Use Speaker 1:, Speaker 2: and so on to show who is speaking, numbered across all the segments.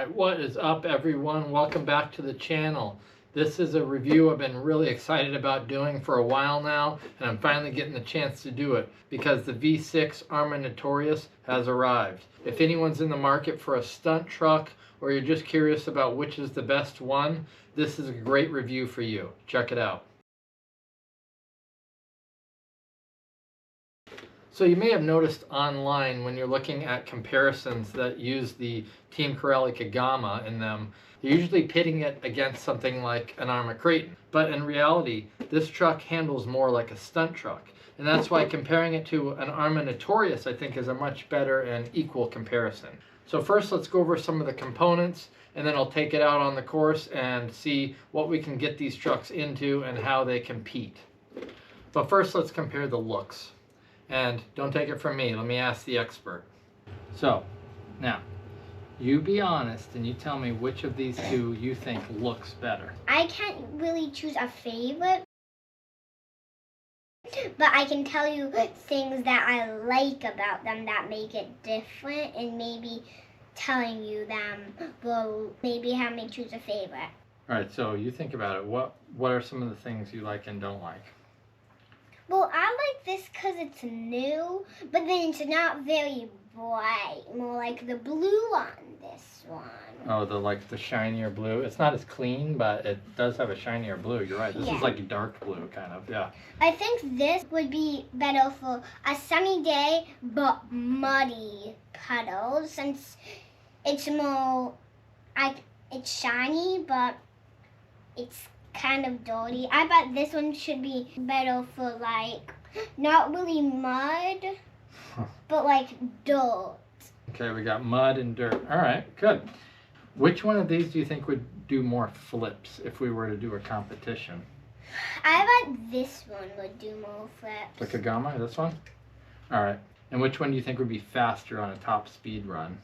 Speaker 1: Alright, what is up everyone? Welcome back to the channel. This is a review I've been really excited about doing for a while now, and I'm finally getting the chance to do it because the V6 Arrma Notorious has arrived. If anyone's in the market for a stunt truck, or you're just curious about which is the best one, this is a great review for you. Check it out. So you may have noticed online when you're looking at comparisons that use the teamcorally Kagama in them, they're usually pitting it against something like an Arrma Kraton. But in reality, this truck handles more like a stunt truck. And that's why comparing it to an Arrma Notorious I think is a much better and equal comparison. So first let's go over some of the components, and then I'll take it out on the course and see what we can get these trucks into and how they compete. But first let's compare the looks. And don't take it from me, let me ask the expert. So, now, you be honest and you tell me which of these two you think looks better.
Speaker 2: I can't really choose a favorite, but I can tell you things that I like about them that make it different, and maybe telling you them will maybe have me choose a favorite.
Speaker 1: Alright, so you think about it. What are some of the things you like and don't like?
Speaker 2: Well, I like this because it's new, but then it's not very bright. More like the blue on this one.
Speaker 1: Oh, the shinier blue. It's not as clean, but it does have a shinier blue. You're right. This is like a dark blue, kind of. Yeah.
Speaker 2: I think this would be better for a sunny day, but muddy puddles, since it's more, it's shiny, but it's kind of dirty. I bet this one should be better for like not really mud, but like dirt.
Speaker 1: Okay, we got mud and dirt. All right, good. Which one of these do you think would do more flips if we were to do a competition?
Speaker 2: I bet this one would do more flips.
Speaker 1: The Kagama, this one? All right. And which one do you think would be faster on a top speed run?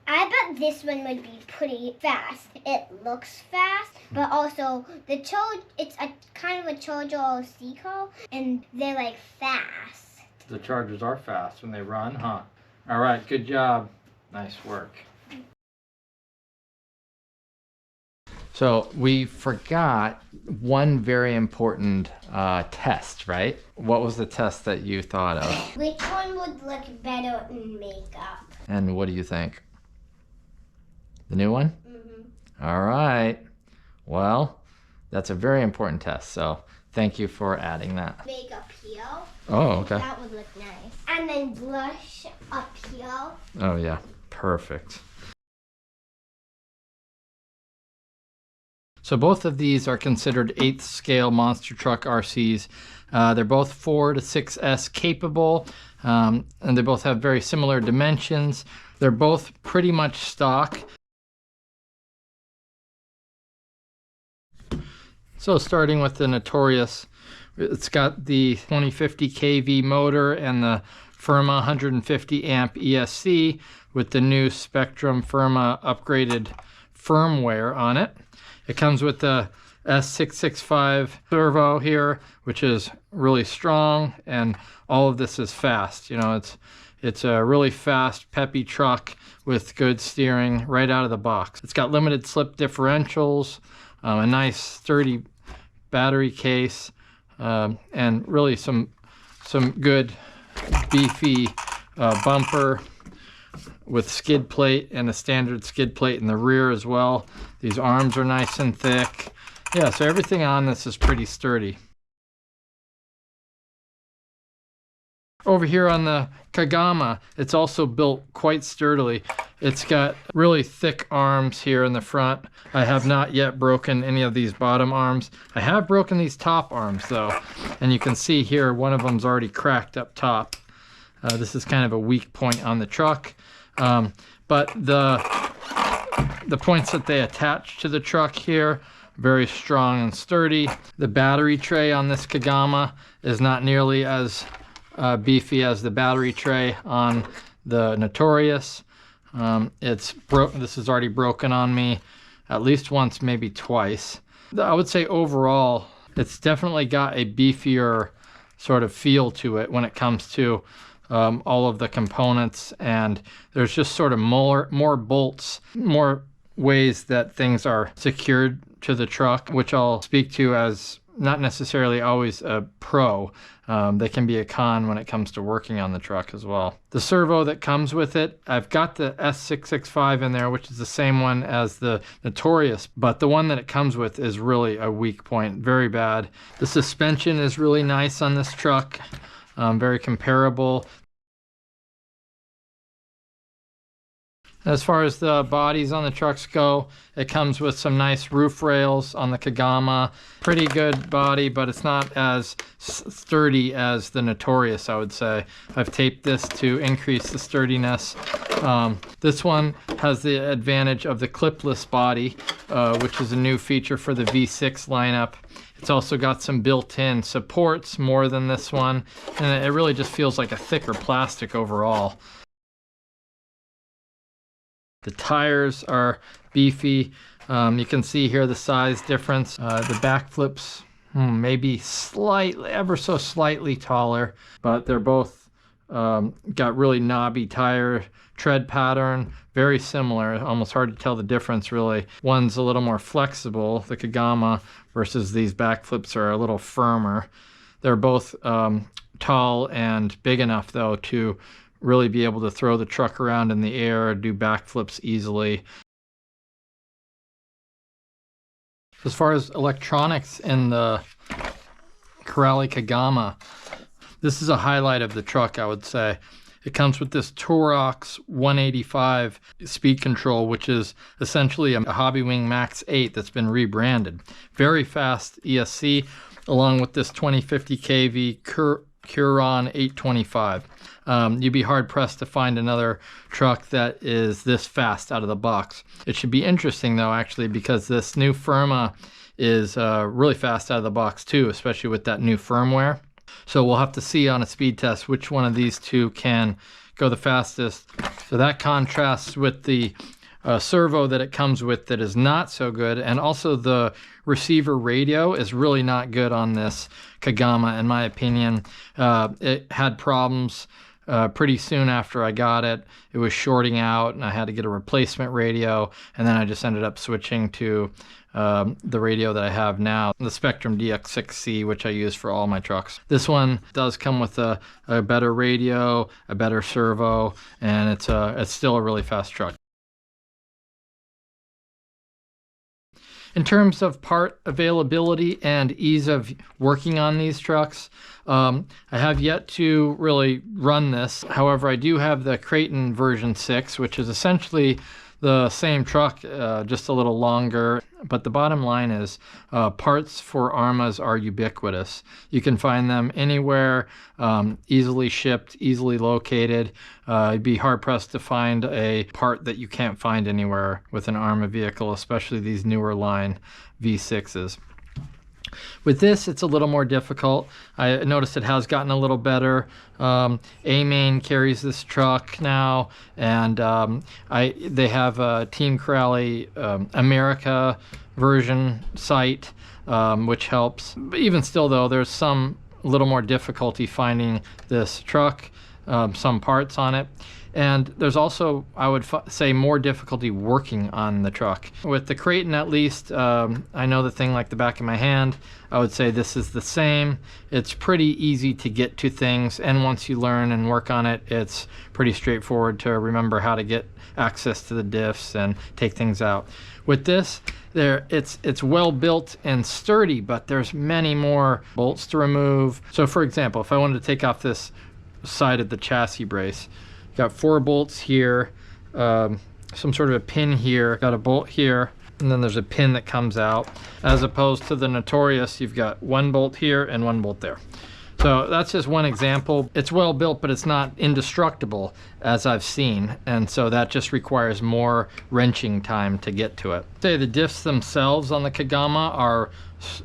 Speaker 2: I bet this one would be pretty fast. It looks fast, but also it's a kind of a Charger or Seaco, and they're like fast.
Speaker 1: The Chargers are fast when they run, huh? All right, good job. Nice work. So we forgot one very important test, right? What was the test that you thought of?
Speaker 2: Which one would look better in makeup?
Speaker 1: And what do you think? The new one?
Speaker 2: Mm-hmm.
Speaker 1: All right. Well, that's a very important test, so thank you for adding that.
Speaker 2: Makeup here.
Speaker 1: Oh, okay.
Speaker 2: That would look nice. And then blush up here.
Speaker 1: Oh, yeah. Perfect. So both of these are considered 8th scale monster truck RCs. They're both 4 to 6S capable, and they both have very similar dimensions. They're both pretty much stock. So starting with the Notorious, it's got the 2050 kV motor and the Firma 150 amp ESC with the new Spektrum Firma upgraded firmware on it. It comes with the S665 servo here, which is really strong, and all of this is fast. You know, it's a really fast, peppy truck with good steering right out of the box. It's got limited slip differentials, a nice sturdy battery case, and really some good beefy bumper with skid plate and a standard skid plate in the rear as well. These arms are nice and thick. Yeah, so everything on this is pretty sturdy. Over here on the Kagama, it's also built quite sturdily. It's got really thick arms here in the front. I have not yet broken any of these bottom arms. I have broken these top arms though, and you can see here one of them's already cracked up top. This is kind of a weak point on the truck, but the points that they attach to the truck here, very strong and sturdy. The battery tray on this Kagama is not nearly as beefy as the battery tray on the Notorious. This is already broken on me at least once, maybe twice. I would say overall, it's definitely got a beefier sort of feel to it when it comes to all of the components, and there's just sort of more bolts, more ways that things are secured to the truck, which I'll speak to as not necessarily always a pro. They can be a con when it comes to working on the truck as well. The servo that comes with it, I've got the S665 in there, which is the same one as the Notorious, but the one that it comes with is really a weak point, very bad. The suspension is really nice on this truck, very comparable. As far as the bodies on the trucks go, it comes with some nice roof rails on the Kagama. Pretty good body, but it's not as sturdy as the Notorious, I would say. I've taped this to increase the sturdiness. This one has the advantage of the clipless body, which is a new feature for the V6 lineup. It's also got some built-in supports more than this one, and it really just feels like a thicker plastic overall. The tires are beefy. You can see here the size difference. The back flips maybe slightly, ever so slightly taller, but they're both got really knobby tire tread pattern, very similar. Almost hard to tell the difference really. One's a little more flexible, the Kagama, versus these back flips are a little firmer. They're both tall and big enough though to really be able to throw the truck around in the air, do backflips easily. As far as electronics in the Corally Kagama, this is a highlight of the truck, I would say. It comes with this Torox 185 speed control, which is essentially a Hobbywing Max 8 that's been rebranded. Very fast ESC, along with this 2050 kV Curon 825. You'd be hard pressed to find another truck that is this fast out of the box. It should be interesting though, actually, because this new Firma is really fast out of the box too, especially with that new firmware. So we'll have to see on a speed test which one of these two can go the fastest. So that contrasts with the servo that it comes with that is not so good, and also the receiver radio is really not good on this Kagama in my opinion. It had problems pretty soon after I got it. It was shorting out and I had to get a replacement radio, and then I just ended up switching to the radio that I have now, the Spektrum DX6C, which I use for all my trucks. This one does come with a better radio, a better servo, and it's still a really fast truck. In terms of part availability and ease of working on these trucks, I have yet to really run this. However, I do have the Creighton version 6, which is essentially the same truck, just a little longer. But the bottom line is parts for Arrmas are ubiquitous. You can find them anywhere, easily shipped, easily located. You'd be hard-pressed to find a part that you can't find anywhere with an Arrma vehicle, especially these newer line V6s. With this, it's a little more difficult. I noticed it has gotten a little better. A-Main carries this truck now, and they have a teamcorally America version site, which helps. But even still, though, there's some little more difficulty finding this truck, some parts on it. And there's also, I would say, more difficulty working on the truck. With the Creighton, at least, I know the thing like the back of my hand. I would say this is the same. It's pretty easy to get to things, and once you learn and work on it, it's pretty straightforward to remember how to get access to the diffs and take things out. With this, it's well built and sturdy, but there's many more bolts to remove. So for example, if I wanted to take off this side of the chassis brace, got 4 bolts here, some sort of a pin here, got a bolt here, and then there's a pin that comes out. As opposed to the Notorious, you've got 1 bolt here and 1 bolt there. So that's just one example. It's well built, but it's not indestructible, as I've seen, and so that just requires more wrenching time to get to it. Say the diffs themselves on the Kagama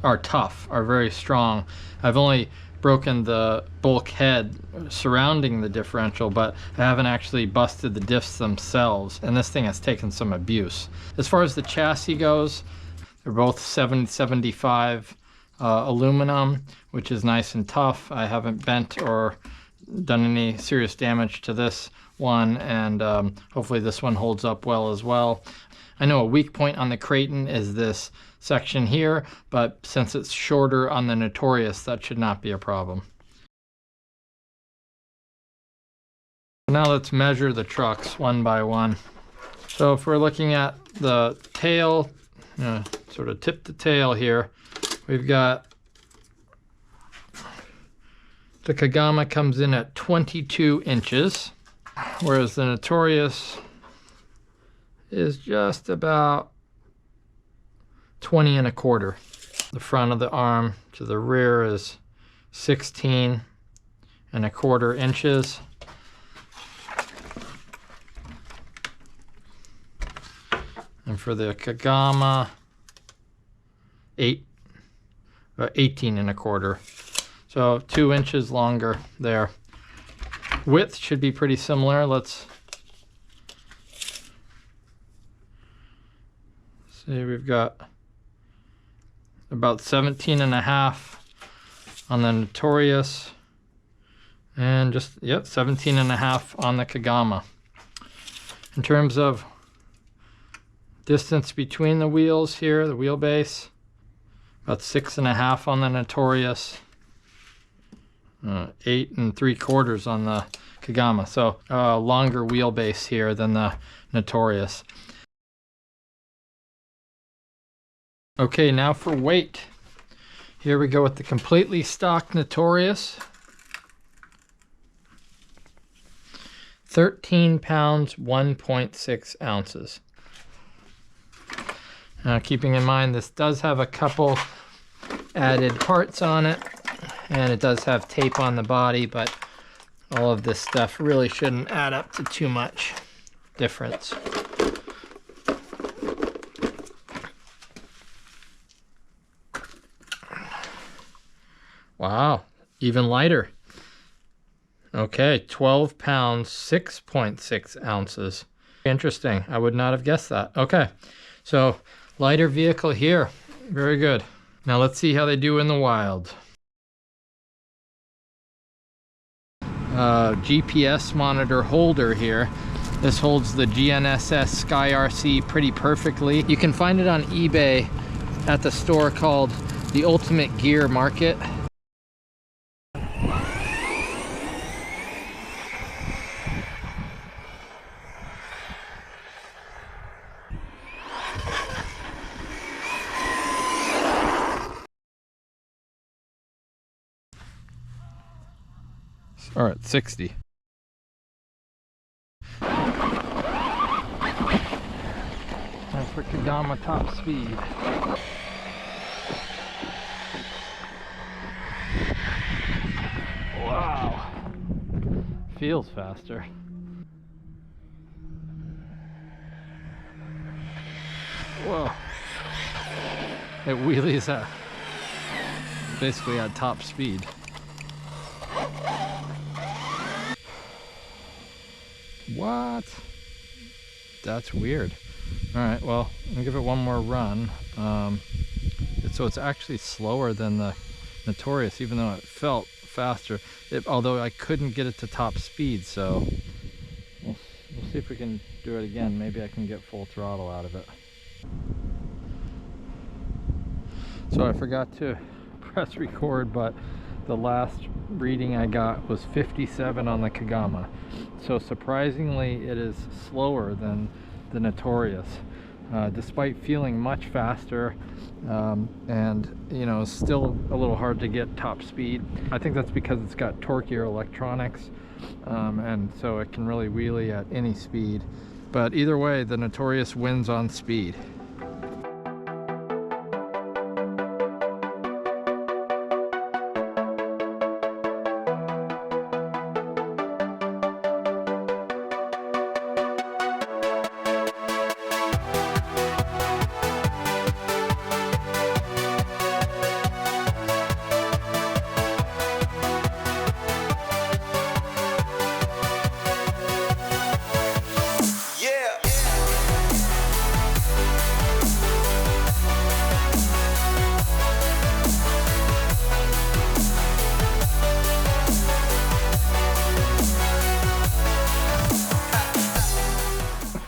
Speaker 1: are tough, are very strong. I've only broken the bulkhead surrounding the differential, but I haven't actually busted the diffs themselves, and this thing has taken some abuse. As far as the chassis goes, they're both 775 aluminum, which is nice and tough. I haven't bent or done any serious damage to this one, and hopefully this one holds up well as well. I know a weak point on the Kraton is this section here, but since it's shorter on the Notorious, that should not be a problem. Now let's measure the trucks one by one. So if we're looking at the tail, sort of tip to tail here, we've got the Kagama comes in at 22 inches, whereas the Notorious is just about 20 1/4. The front of the arm to the rear is 16 1/4 inches. And for the Kagama, 18 1/4. So 2 inches longer there. Width should be pretty similar. Let's see, we've got about 17 1/2 on the Notorious, and just, 17 1/2 on the Kagama. In terms of distance between the wheels here, the wheelbase, about 6 1/2 on the Notorious, 8 3/4 on the Kagama. So longer wheelbase here than the Notorious. Okay, now for weight. Here we go with the completely stock Notorious. 13 pounds, 1.6 ounces. Now, keeping in mind this does have a couple added parts on it, and it does have tape on the body, but all of this stuff really shouldn't add up to too much difference. Wow, even lighter. Okay, 12 pounds, 6.6 ounces. Interesting. I would not have guessed that. Okay, so lighter vehicle here. Very good. Now let's see how they do in the wild. GPS monitor holder here. This holds the GNSS SkyRC pretty perfectly. You can find it on eBay at the store called the Ultimate Gear Market. All right, 60. And for Kagama top speed. Wow. Feels faster. Whoa. It wheelies at basically at top speed. What? That's weird. All right, well, I'm gonna give it one more run. So it's actually slower than the Notorious, even though it felt faster. Although I couldn't get it to top speed, so we'll see if we can do it again. Maybe I can get full throttle out of it. So I forgot to press record, but the last reading I got was 57 on the Kagama. So surprisingly, it is slower than the Notorious, despite feeling much faster, and still a little hard to get top speed. I think that's because it's got torquier electronics, and so it can really wheelie at any speed. But either way, the Notorious wins on speed.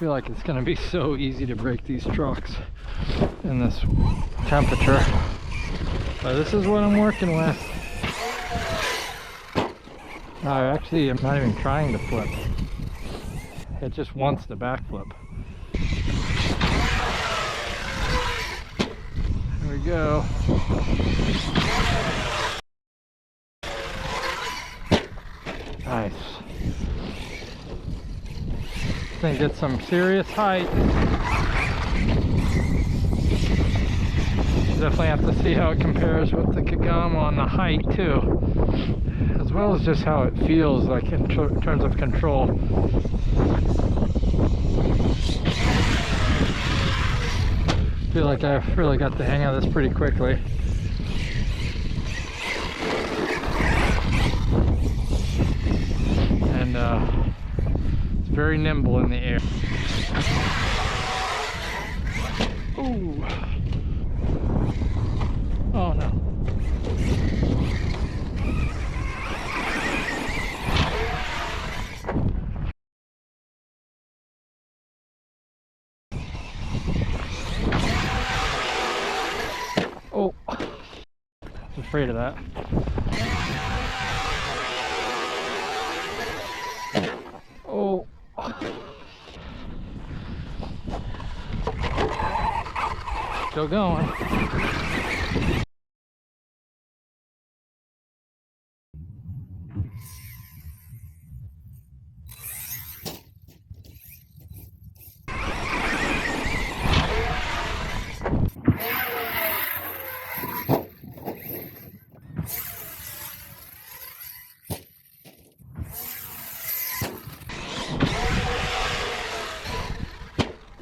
Speaker 1: feel like it's going to be so easy to break these trucks in this temperature. But this is what I'm working with. I actually am not even trying to flip. It just wants the backflip. There we go. Nice. This thing gets some serious height. Definitely have to see how it compares with the Kagama on the height too, as well as just how it feels like in terms of control. I feel like I've really got the hang of this pretty quickly. And it's very nimble in the air. Ooh. Oh no. Oh. I was afraid of that. Oh. Still going.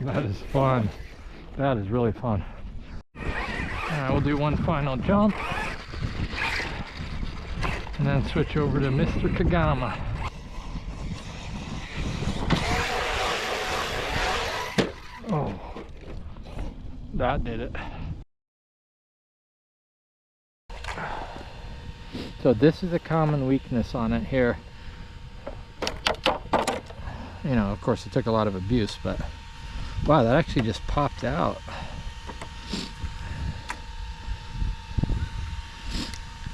Speaker 1: That is fun. That is really fun. Alright, we'll do one final jump and then switch over to Mr. Kagama. Oh, that did it. So this is a common weakness on it here. You know, of course it took a lot of abuse, but wow, that actually just popped out.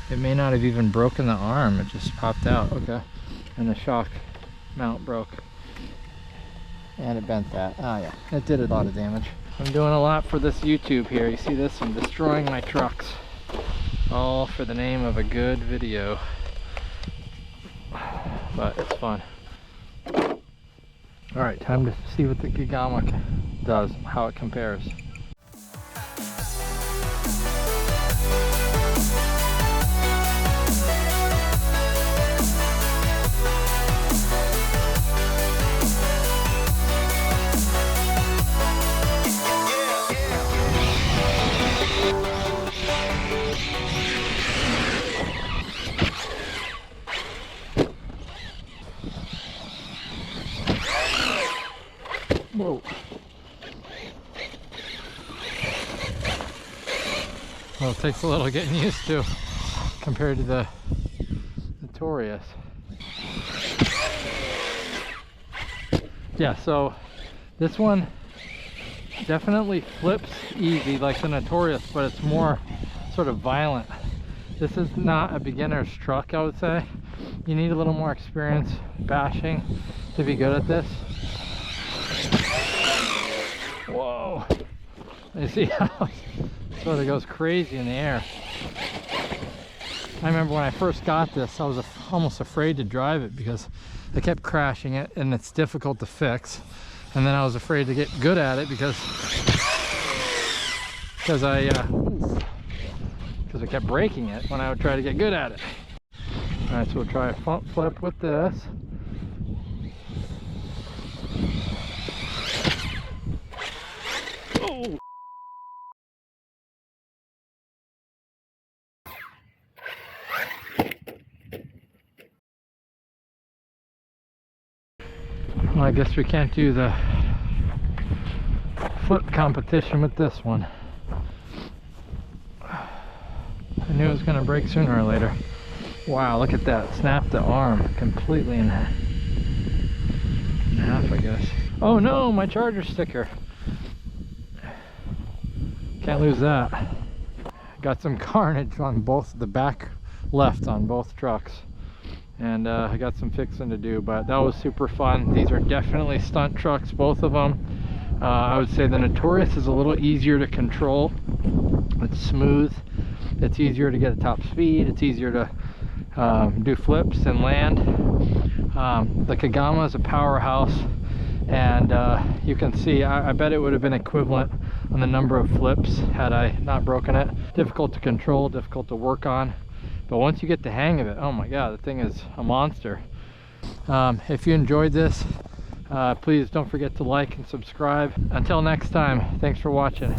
Speaker 1: It may not have even broken the arm, it just popped out. Okay. And the shock mount broke. And it bent that. Oh yeah, it did a lot of damage. I'm doing a lot for this YouTube here. You see this? I'm destroying my trucks. All for the name of a good video. But it's fun. Alright, time to see what the Kagama does, how it compares. Whoa. Well, it takes a little getting used to compared to the Notorious. Yeah, so this one definitely flips easy like the Notorious, but it's more sort of violent. This is not a beginner's truck, I would say. You need a little more experience bashing to be good at this. Whoa. You see how it sort of goes crazy in the air. I remember when I first got this, I was almost afraid to drive it because I kept crashing it and it's difficult to fix. And then I was afraid to get good at it because I kept breaking it when I would try to get good at it. Alright, so we'll try a front flip with this. Oh. Well, I guess we can't do the flip competition with this one. I knew it was going to break sooner or later. Wow, look at that. Snapped the arm completely in half, I guess. Oh no, my charger sticker. Can't lose that. Got some carnage on both the back left on both trucks. And I got some fixing to do, but that was super fun. These are definitely stunt trucks, both of them. I would say the Notorious is a little easier to control. It's smooth. It's easier to get a top speed. It's easier to do flips and land. The Kagama is a powerhouse, and you can see, I bet it would have been equivalent on the number of flips had I not broken it. Difficult to control, difficult to work on. But once you get the hang of it, oh my god, the thing is a monster. If you enjoyed this, please don't forget to like and subscribe. Until next time, thanks for watching.